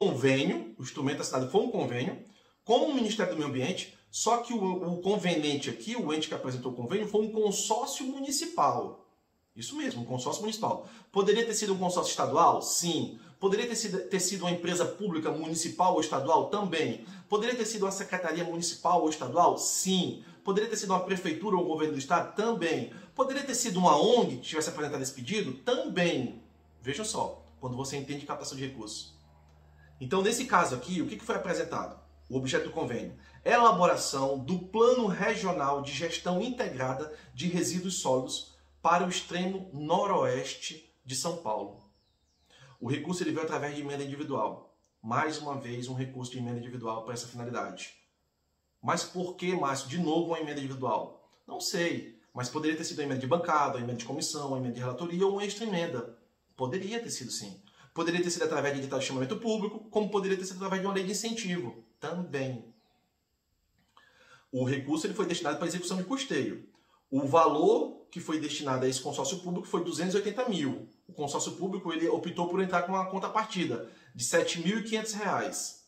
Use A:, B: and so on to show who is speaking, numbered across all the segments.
A: convênio, o instrumento assinado foi um convênio com o Ministério do Meio Ambiente, só que o conveniente aqui, o ente que apresentou o convênio, foi um consórcio municipal. Isso mesmo, um consórcio municipal. Poderia ter sido um consórcio estadual? Sim. Poderia ter sido uma empresa pública municipal ou estadual? Também. Poderia ter sido uma secretaria municipal ou estadual? Sim. Poderia ter sido uma prefeitura ou um governo do estado? Também. Poderia ter sido uma ONG que tivesse apresentado esse pedido? Também. Vejam só, quando você entende captação de recursos. Então, nesse caso aqui, o que foi apresentado? O objeto do convênio. Elaboração do Plano Regional de Gestão Integrada de Resíduos Sólidos para o extremo noroeste de São Paulo. O recurso ele veio através de emenda individual. Mais uma vez, um recurso de emenda individual para essa finalidade. Mas por que, Márcio, de novo uma emenda individual? Não sei, mas poderia ter sido uma emenda de bancada, uma emenda de comissão, uma emenda de relatoria ou uma extra emenda. Poderia ter sido sim. Poderia ter sido através de edital de chamamento público, como poderia ter sido através de uma lei de incentivo. Também. O recurso ele foi destinado para execução de custeio. O valor que foi destinado a esse consórcio público foi 280 mil. O consórcio público ele optou por entrar com uma contrapartida de R$ 7.500.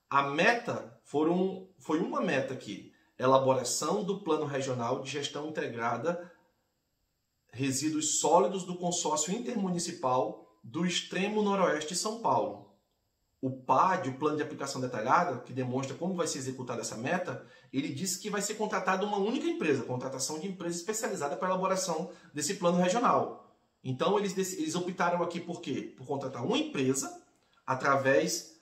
A: A meta foi uma meta aqui. Elaboração do Plano Regional de Gestão Integrada Resíduos Sólidos do Consórcio Intermunicipal do Extremo Noroeste de São Paulo. O PAD, o Plano de Aplicação Detalhada, que demonstra como vai ser executada essa meta, ele disse que vai ser contratada uma única empresa, contratação de empresa especializada para a elaboração desse plano regional. Então, eles optaram aqui por quê? Por contratar uma empresa através...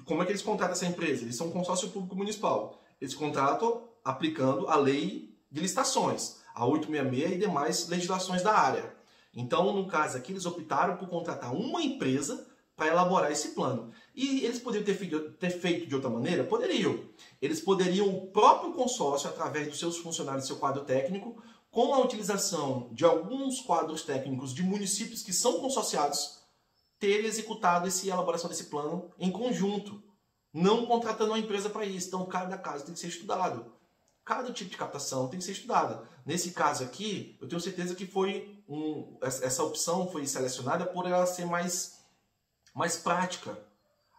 A: Como é que eles contratam essa empresa? Eles são um consórcio público municipal. Eles contratam aplicando a lei de licitações, a 866 e demais legislações da área. Então, no caso aqui, eles optaram por contratar uma empresa para elaborar esse plano. E eles poderiam ter feito de outra maneira? Poderiam. Eles poderiam, o próprio consórcio, através dos seus funcionários e seu quadro técnico, com a utilização de alguns quadros técnicos de municípios que são consorciados, ter executado essa elaboração desse plano em conjunto, não contratando uma empresa para isso. Então, cada caso tem que ser estudado. Cada tipo de captação tem que ser estudada. Nesse caso aqui, eu tenho certeza que essa opção foi selecionada por ela ser mais prática.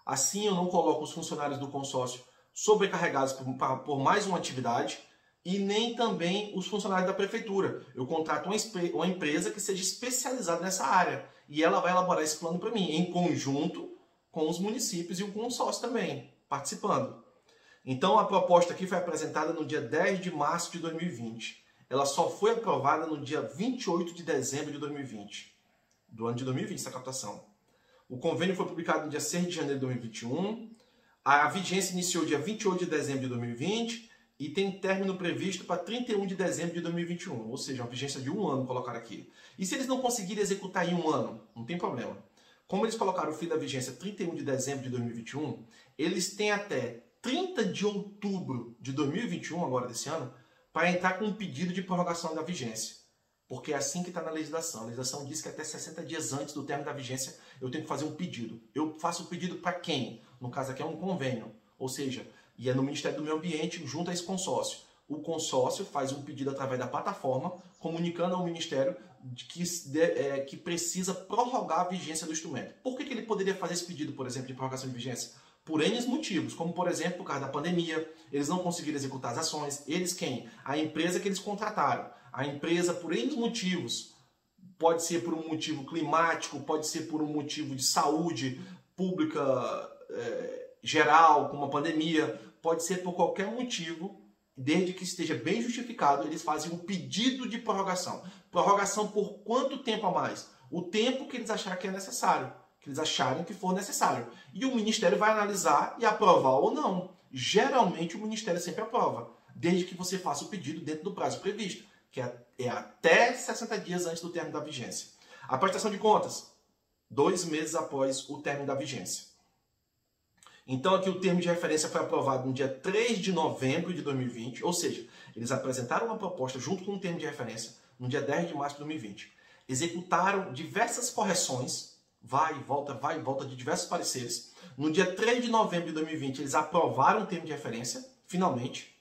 A: Assim, eu não coloco os funcionários do consórcio sobrecarregados por mais uma atividade e nem também os funcionários da prefeitura. Eu contrato uma empresa que seja especializada nessa área e ela vai elaborar esse plano para mim, em conjunto com os municípios e o consórcio também, participando. Então, a proposta aqui foi apresentada no dia 10 de março de 2020. Ela só foi aprovada no dia 28 de dezembro de 2020, do ano de 2020, essa captação. O convênio foi publicado no dia 6 de janeiro de 2021. A vigência iniciou dia 28 de dezembro de 2020 e tem término previsto para 31 de dezembro de 2021, ou seja, uma vigência de 1 ano colocaram aqui. E se eles não conseguirem executar em 1 ano, não tem problema. Como eles colocaram o fim da vigência 31 de dezembro de 2021, eles têm até 30 de outubro de 2021, agora desse ano, para entrar com um pedido de prorrogação da vigência. Porque é assim que está na legislação. A legislação diz que até 60 dias antes do término da vigência eu tenho que fazer um pedido. Eu faço o pedido para quem? No caso aqui é um convênio. Ou seja, e é no Ministério do Meio Ambiente junto a esse consórcio. O consórcio faz um pedido através da plataforma, comunicando ao Ministério que precisa prorrogar a vigência do instrumento. Por que ele poderia fazer esse pedido, por exemplo, de prorrogação de vigência? Por N motivos, como por exemplo, por causa da pandemia, eles não conseguiram executar as ações. Eles quem? A empresa que eles contrataram. A empresa, por N motivos, pode ser por um motivo climático, pode ser por um motivo de saúde pública geral, como a pandemia, pode ser por qualquer motivo, desde que esteja bem justificado, eles fazem um pedido de prorrogação. Prorrogação por quanto tempo a mais? O tempo que eles acharem que é necessário, que eles acharem que for necessário. E o Ministério vai analisar e aprovar ou não. Geralmente o Ministério sempre aprova, desde que você faça o pedido dentro do prazo previsto, que é até 60 dias antes do término da vigência. A prestação de contas, 2 meses após o término da vigência. Então aqui o termo de referência foi aprovado no dia 3 de novembro de 2020, ou seja, eles apresentaram uma proposta junto com o termo de referência no dia 10 de março de 2020. Executaram diversas correções, vai e volta de diversos pareceres. No dia 3 de novembro de 2020 eles aprovaram o termo de referência, finalmente.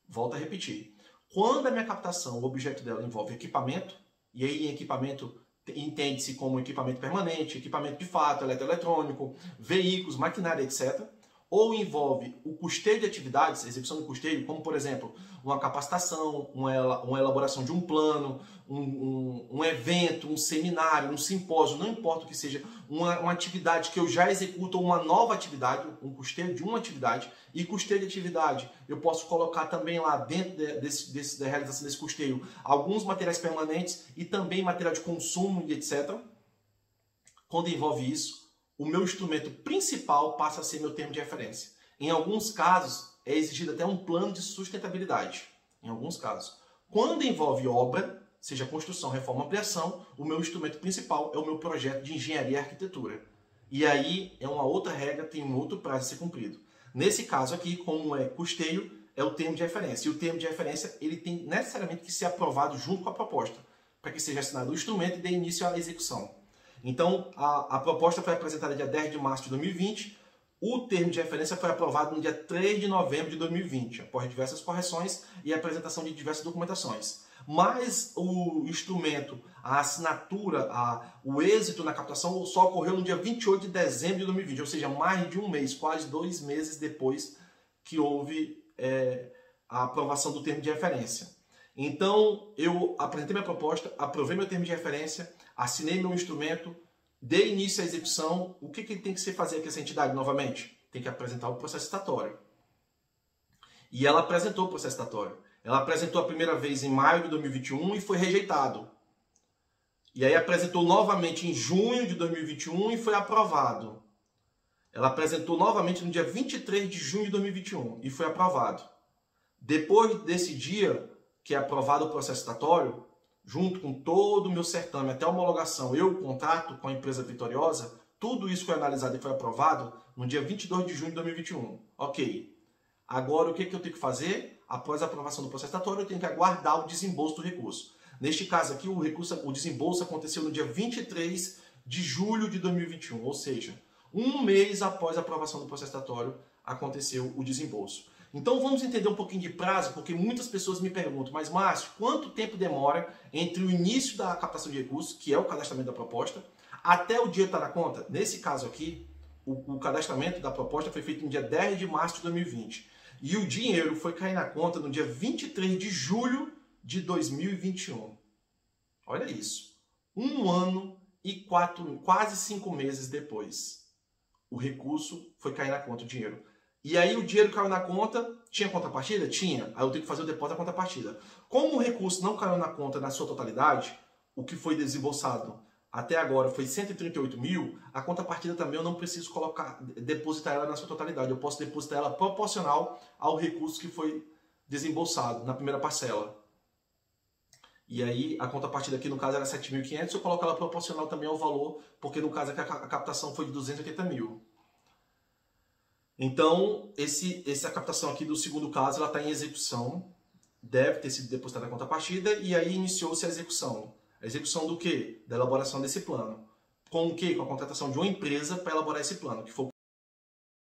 A: Volto a repetir. Quando a minha captação, o objeto dela envolve equipamento, e aí em equipamento entende-se como equipamento permanente, equipamento de fato, eletroeletrônico, veículos, maquinária, etc. Ou envolve o custeio de atividades, execução de custeio, como por exemplo, uma capacitação, uma elaboração de um plano, um evento, um seminário, um simpósio, não importa o que seja, uma atividade que eu já executo, ou uma nova atividade, um custeio de uma atividade. E custeio de atividade, eu posso colocar também lá dentro da realização desse custeio alguns materiais permanentes e também material de consumo e etc. Quando envolve isso, o meu instrumento principal passa a ser meu termo de referência. Em alguns casos, é exigido até um plano de sustentabilidade. Em alguns casos. Quando envolve obra, seja construção, reforma, ampliação, o meu instrumento principal é o meu projeto de engenharia e arquitetura. E aí é uma outra regra, tem um outro prazo a ser cumprido. Nesse caso aqui, como é custeio, é o termo de referência. E o termo de referência ele tem necessariamente que ser aprovado junto com a proposta, para que seja assinado o instrumento e dê início à execução. Então, a proposta foi apresentada dia 10 de março de 2020, o termo de referência foi aprovado no dia 3 de novembro de 2020, após diversas correções e apresentação de diversas documentações. Mas o instrumento, a assinatura, o êxito na captação só ocorreu no dia 28 de dezembro de 2020, ou seja, mais de um mês, quase 2 meses depois que houve a aprovação do termo de referência. Então, eu apresentei minha proposta, aprovei meu termo de referência, assinei meu instrumento, dei início à execução. O que tem que ser fazer aqui essa entidade novamente? Tem que apresentar o processo estatório. E ela apresentou o processo estatório. Ela apresentou a primeira vez em maio de 2021 e foi rejeitado. E aí apresentou novamente em junho de 2021 e foi aprovado. Ela apresentou novamente no dia 23 de junho de 2021 e foi aprovado. Depois desse dia, que é aprovado o processo estatório, junto com todo o meu certame, até a homologação, eu, o contrato com a empresa vitoriosa, tudo isso foi analisado e foi aprovado no dia 22 de junho de 2021. Ok. Agora, o que eu tenho que fazer? Após a aprovação do processo estatório, eu tenho que aguardar o desembolso do recurso. Neste caso aqui, o desembolso aconteceu no dia 23 de julho de 2021, ou seja, um mês após a aprovação do processo estatório, aconteceu o desembolso. Então vamos entender um pouquinho de prazo, porque muitas pessoas me perguntam, mas Márcio, quanto tempo demora entre o início da captação de recursos, que é o cadastramento da proposta, até o dia estar na conta? Nesse caso aqui, o cadastramento da proposta foi feito no dia 10 de março de 2020. E o dinheiro foi cair na conta no dia 23 de julho de 2021. Olha isso. 1 ano e quase 5 meses depois, o recurso foi cair na conta, o dinheiro. E aí o dinheiro caiu na conta, tinha contrapartida? Tinha. Aí eu tenho que fazer o depósito da contrapartida. Como o recurso não caiu na conta na sua totalidade, o que foi desembolsado até agora foi 138 mil, a contrapartida também eu não preciso depositar ela na sua totalidade. Eu posso depositar ela proporcional ao recurso que foi desembolsado na primeira parcela. E aí a contrapartida aqui no caso era 7.500, eu coloco ela proporcional também ao valor, porque no caso aqui a captação foi de 280 mil. Então, essa captação aqui do segundo caso, ela está em execução, deve ter sido depositada a contrapartida, e aí iniciou-se a execução. A execução do quê? Da elaboração desse plano. Com o quê? Com a contratação de uma empresa para elaborar esse plano, que foi